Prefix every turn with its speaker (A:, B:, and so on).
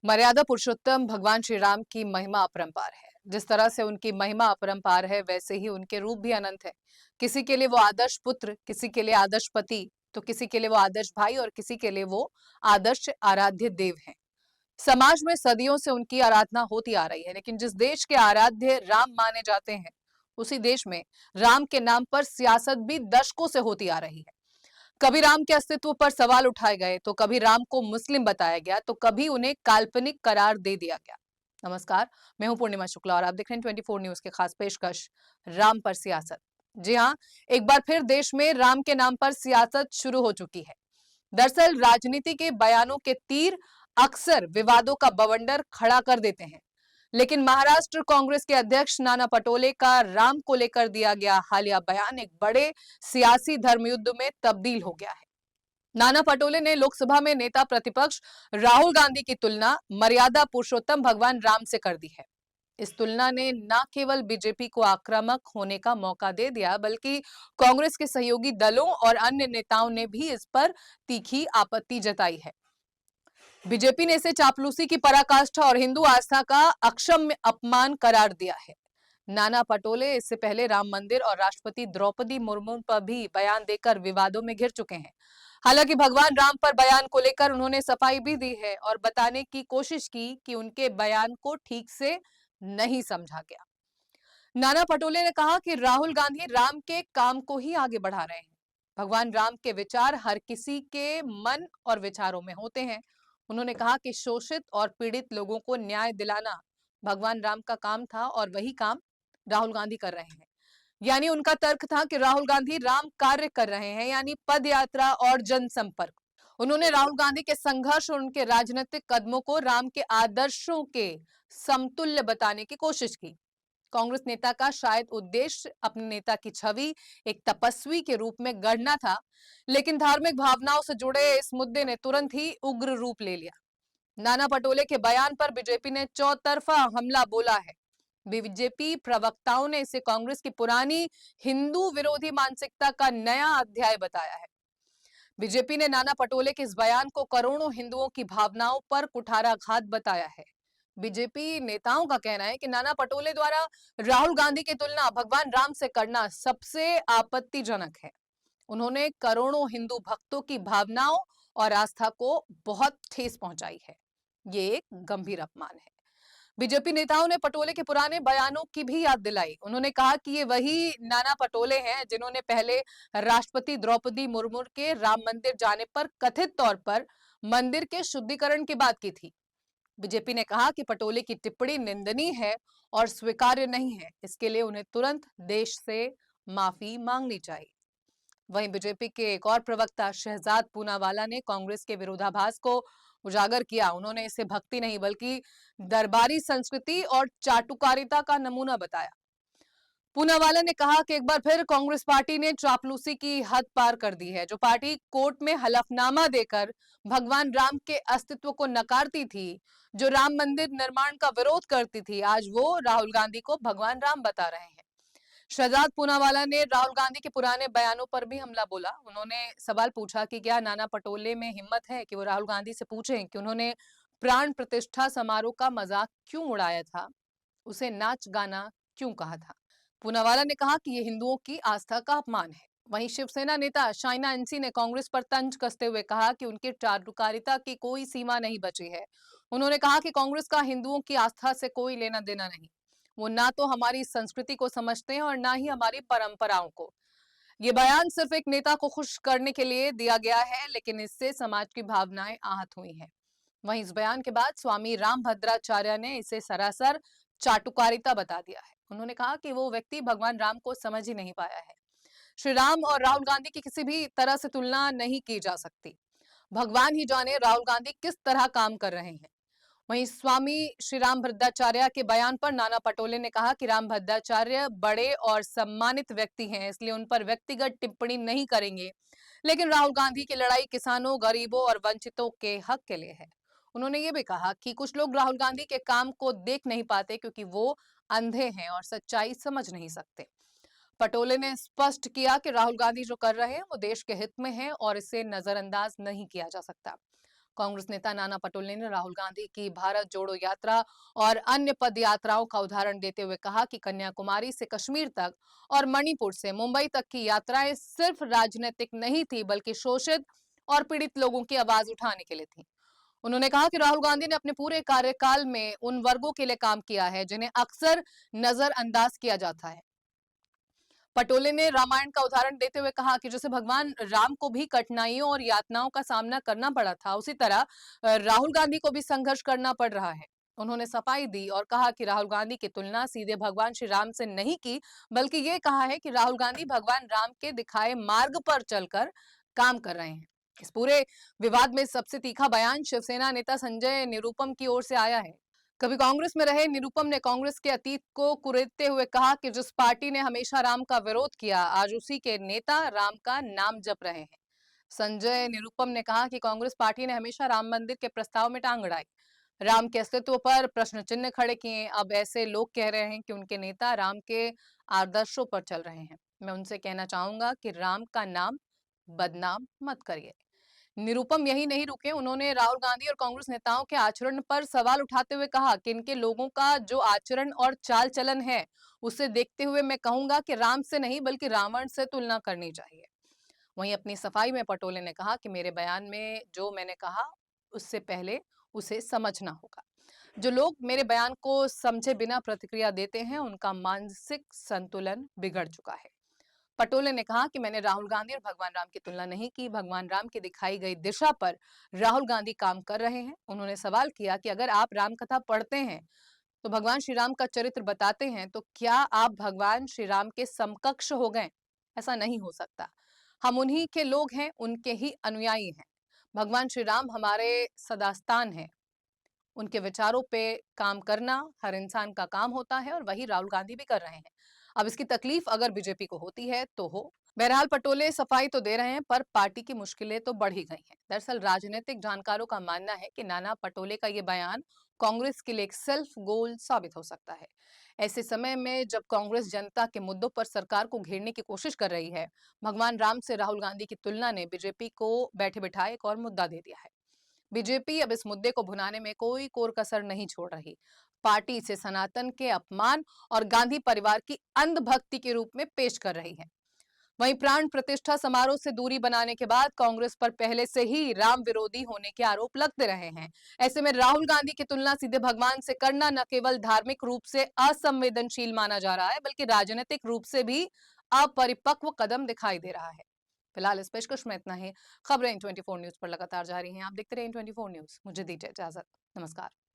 A: मर्यादा पुरुषोत्तम भगवान श्री राम की महिमा अपरंपार है। जिस तरह से उनकी महिमा अपरंपार है, वैसे ही उनके रूप भी अनंत है। किसी के लिए वो आदर्श पुत्र, किसी के लिए आदर्श पति, तो किसी के लिए वो आदर्श भाई और किसी के लिए वो आदर्श आराध्य देव हैं। समाज में सदियों से उनकी आराधना होती आ रही है, लेकिन जिस देश के आराध्य राम माने जाते हैं, उसी देश में राम के नाम पर सियासत भी दशकों से होती आ रही है। कभी राम के अस्तित्व पर सवाल उठाए गए, तो कभी राम को मुस्लिम बताया गया, तो कभी उन्हें काल्पनिक करार दे दिया गया। नमस्कार, मैं हूं पूर्णिमा शुक्ला और आप देख रहे हैं 24 न्यूज के खास पेशकश राम पर सियासत। जी हां, एक बार फिर देश में राम के नाम पर सियासत शुरू हो चुकी है। दरअसल राजनीति के बयानों के तीर अक्सर विवादों का बवंडर खड़ा कर देते हैं, लेकिन महाराष्ट्र कांग्रेस के अध्यक्ष नाना पटोले का राम को लेकर दिया गया हालिया बयान एक बड़े सियासी धर्मयुद्ध में तब्दील हो गया है। नाना पटोले ने लोकसभा में नेता प्रतिपक्ष राहुल गांधी की तुलना मर्यादा पुरुषोत्तम भगवान राम से कर दी है। इस तुलना ने न केवल बीजेपी को आक्रामक होने का मौका दे दिया, बल्कि कांग्रेस के सहयोगी दलों और अन्य नेताओं ने भी इस पर तीखी आपत्ति जताई है। बीजेपी ने इसे चापलूसी की पराकाष्ठा और हिंदू आस्था का अक्षम्य अपमान करार दिया है। नाना पटोले इससे पहले राम मंदिर और राष्ट्रपति द्रौपदी मुर्मू पर भी बयान देकर विवादों में घिर चुके हैं। हालांकि भगवान राम पर बयान को लेकर उन्होंने सफाई भी दी है और बताने की कोशिश की कि उनके बयान को ठीक से नहीं समझा गया। नाना पटोले ने कहा कि राहुल गांधी राम के काम को ही आगे बढ़ा रहे हैं। भगवान राम के विचार हर किसी के मन और विचारों में होते हैं। उन्होंने कहा कि शोषित और पीड़ित लोगों को न्याय दिलाना भगवान राम का काम था और वही काम राहुल गांधी कर रहे हैं। यानी उनका तर्क था कि राहुल गांधी राम कार्य कर रहे हैं, यानी पद यात्रा और जनसंपर्क। उन्होंने राहुल गांधी के संघर्ष और उनके राजनीतिक कदमों को राम के आदर्शों के समतुल्य बताने की कोशिश की। कांग्रेस नेता का शायद उद्देश्य अपने नेता की छवि एक तपस्वी के रूप में गढ़ना था, लेकिन धार्मिक भावनाओं से जुड़े इस मुद्दे ने तुरंत ही उग्र रूप ले लिया। नाना पटोले के बयान पर बीजेपी ने चौतरफा हमला बोला है। बीजेपी प्रवक्ताओं ने इसे कांग्रेस की पुरानी हिंदू विरोधी मानसिकता का नया अध्याय बताया है। बीजेपी ने नाना पटोले के इस बयान को करोड़ों हिंदुओं की भावनाओं पर कुठाराघात बताया है। बीजेपी नेताओं का कहना है कि नाना पटोले द्वारा राहुल गांधी की तुलना भगवान राम से करना सबसे आपत्तिजनक है। उन्होंने करोड़ों हिंदू भक्तों की भावनाओं और आस्था को बहुत ठेस पहुंचाई है। ये एक गंभीर अपमान है। बीजेपी नेताओं ने पटोले के पुराने बयानों की भी याद दिलाई। उन्होंने कहा कि ये वही नाना पटोले हैं जिन्होंने पहले राष्ट्रपति द्रौपदी मुर्मू के राम मंदिर जाने पर कथित तौर पर मंदिर के शुद्धिकरण की बात की थी। बीजेपी ने कहा कि पटोले की टिप्पणी निंदनीय है और स्वीकार्य नहीं है। इसके लिए उन्हें तुरंत देश से माफी मांगनी चाहिए। वहीं बीजेपी के एक और प्रवक्ता शहजाद पूनावाला ने कांग्रेस के विरोधाभास को उजागर किया। उन्होंने इसे भक्ति नहीं बल्कि दरबारी संस्कृति और चाटुकारिता का नमूना बताया। पूनावाला ने कहा कि एक बार फिर कांग्रेस पार्टी ने चापलूसी की हद पार कर दी है। जो पार्टी कोर्ट में हलफनामा देकर भगवान राम के अस्तित्व को नकारती थी, जो राम मंदिर निर्माण का विरोध करती थी, आज वो राहुल गांधी को भगवान राम बता रहे हैं। शहजाद पूनावाला ने राहुल गांधी के पुराने बयानों पर भी हमला बोला। उन्होंने सवाल पूछा कि क्या नाना पटोले में हिम्मत है कि वो राहुल गांधी से पूछें कि उन्होंने प्राण प्रतिष्ठा समारोह का मजाक क्यों उड़ाया था, उसे नाच गाना क्यों कहा था। पूनावाला ने कहा कि ये हिंदुओं की आस्था का अपमान है। वहीं शिवसेना नेता शाइना एनसी ने कांग्रेस पर तंज कसते हुए कहा कि उनकी चाटुकारिता की कोई सीमा नहीं बची है। उन्होंने कहा कि कांग्रेस का हिंदुओं की आस्था से कोई लेना देना नहीं। वो ना तो हमारी संस्कृति को समझते हैं और ना ही हमारी परंपराओं को। ये बयान सिर्फ एक नेता को खुश करने के लिए दिया गया है, लेकिन इससे समाज की भावनाएं आहत हुई हैं। वहीं इस बयान के बाद स्वामी रामभद्राचार्य ने इसे सरासर चाटुकारिता बता दिया है। उन्होंने कहा कि वो व्यक्ति भगवान राम को समझ ही नहीं पाया है। श्री राम और राहुल गांधी की किसी भी तरह से तुलना नहीं की जा सकती। भगवान ही जाने राहुल गांधी किस तरह काम कर रहे हैं। वहीं स्वामी श्री राम भद्राचार्य के बयान पर नाना पटोले ने कहा कि राम भद्राचार्य बड़े और सम्मानित व्यक्ति हैं, इसलिए उन पर व्यक्तिगत टिप्पणी नहीं करेंगे। लेकिन राहुल गांधी की लड़ाई किसानों, गरीबों और वंचितों के हक के लिए है। उन्होंने ये भी कहा कि कुछ लोग राहुल गांधी के काम को देख नहीं पाते क्योंकि वो अंधे हैं और सच्चाई समझ नहीं सकते। पटोले ने स्पष्ट किया कि राहुल गांधी जो कर रहे हैं वो देश के हित में है और इसे नजरअंदाज नहीं किया जा सकता। कांग्रेस नेता नाना पटोले ने राहुल गांधी की भारत जोड़ो यात्रा और अन्य पद यात्राओं का उदाहरण देते हुए कहा कि कन्याकुमारी से कश्मीर तक और मणिपुर से मुंबई तक की यात्राएं सिर्फ राजनीतिक नहीं थी, बल्कि शोषित और पीड़ित लोगों की आवाज उठाने के लिए थी। उन्होंने कहा कि राहुल गांधी ने अपने पूरे कार्यकाल में उन वर्गों के लिए काम किया है जिन्हें अक्सर नजरअंदाज किया जाता है। पटोले ने रामायण का उदाहरण देते हुए कहा कि जैसे भगवान राम को भी कठिनाइयों और यातनाओं का सामना करना पड़ा था, उसी तरह राहुल गांधी को भी संघर्ष करना पड़ रहा है। उन्होंने सफाई दी और कहा कि राहुल गांधी की तुलना सीधे भगवान श्री राम से नहीं की, बल्कि ये कहा है कि राहुल गांधी भगवान राम के दिखाए मार्ग पर चलकर काम कर रहे हैं। इस पूरे विवाद में सबसे तीखा बयान शिवसेना नेता संजय निरुपम की ओर से आया है। कभी कांग्रेस में रहे निरुपम ने कांग्रेस के अतीत को कुरेदते हुए कहा कि जिस पार्टी ने हमेशा राम का विरोध किया, आज उसी के नेता राम का नाम जप रहे हैं। संजय निरुपम ने कहा कि कांग्रेस पार्टी ने हमेशा राम मंदिर के प्रस्ताव में टांग अड़ाई, राम के अस्तित्व पर प्रश्न चिन्ह खड़े किए। अब ऐसे लोग कह रहे हैं कि उनके नेता राम के आदर्शों पर चल रहे हैं। मैं उनसे कहना चाहूंगा कि राम का नाम बदनाम मत करिए। निरुपम यही नहीं रुके, उन्होंने राहुल गांधी और कांग्रेस नेताओं के आचरण पर सवाल उठाते हुए कहा कि इनके लोगों का जो आचरण और चाल चलन है, उसे देखते हुए मैं कहूंगा कि राम से नहीं बल्कि रावण से तुलना करनी चाहिए। वहीं अपनी सफाई में पटोले ने कहा कि मेरे बयान में जो मैंने कहा उससे पहले उसे समझना होगा। जो लोग मेरे बयान को समझे बिना प्रतिक्रिया देते हैं, उनका मानसिक संतुलन बिगड़ चुका है। पटोले ने कहा कि मैंने राहुल गांधी और भगवान राम की तुलना नहीं की, भगवान राम की दिखाई गई दिशा पर राहुल गांधी काम कर रहे हैं। उन्होंने सवाल किया कि अगर आप राम कथा पढ़ते हैं तो भगवान श्री राम का चरित्र बताते हैं, तो क्या आप भगवान श्री राम के समकक्ष हो गए? ऐसा नहीं हो सकता। हम उन्हीं के लोग हैं, उनके ही अनुयायी हैं। भगवान श्री राम हमारे सदास्तान हैं। उनके विचारों पे काम करना हर इंसान का काम होता है और वही राहुल गांधी भी कर रहे हैं। अब इसकी तकलीफ अगर बीजेपी को होती है तो हो। बहरहाल पटोले सफाई तो दे रहे हैं, पर पार्टी की मुश्किलें तो बढ़ ही गई हैं। दरअसल राजनीतिक जानकारों का मानना है कि नाना पटोले का ये बयान कांग्रेस के लिए एक सेल्फ गोल साबित हो सकता है। ऐसे समय में जब कांग्रेस जनता के मुद्दों पर सरकार को घेरने की कोशिश कर रही है, भगवान राम से राहुल गांधी की तुलना ने बीजेपी को बैठे बिठाए एक और मुद्दा दे दिया है। बीजेपी अब इस मुद्दे को भुनाने में कोई कोर कसर नहीं छोड़ रही। पार्टी इसे सनातन के अपमान और गांधी परिवार की अंधभक्ति के रूप में पेश कर रही है। वहीं प्राण प्रतिष्ठा समारोह से दूरी बनाने के बाद कांग्रेस पर पहले से ही राम विरोधी होने के आरोप लगते रहे हैं। ऐसे में राहुल गांधी की तुलना सीधे भगवान से करना न केवल धार्मिक रूप से असंवेदनशील माना जा रहा है, बल्कि राजनीतिक रूप से भी अपरिपक्व कदम दिखाई दे रहा है। फिलहाल इस पेशकश में इतना ही। खबरें 24 न्यूज पर लगातार जारी हैं। आप देखते रहिए 24 न्यूज। मुझे दीजिए इजाजत। नमस्कार।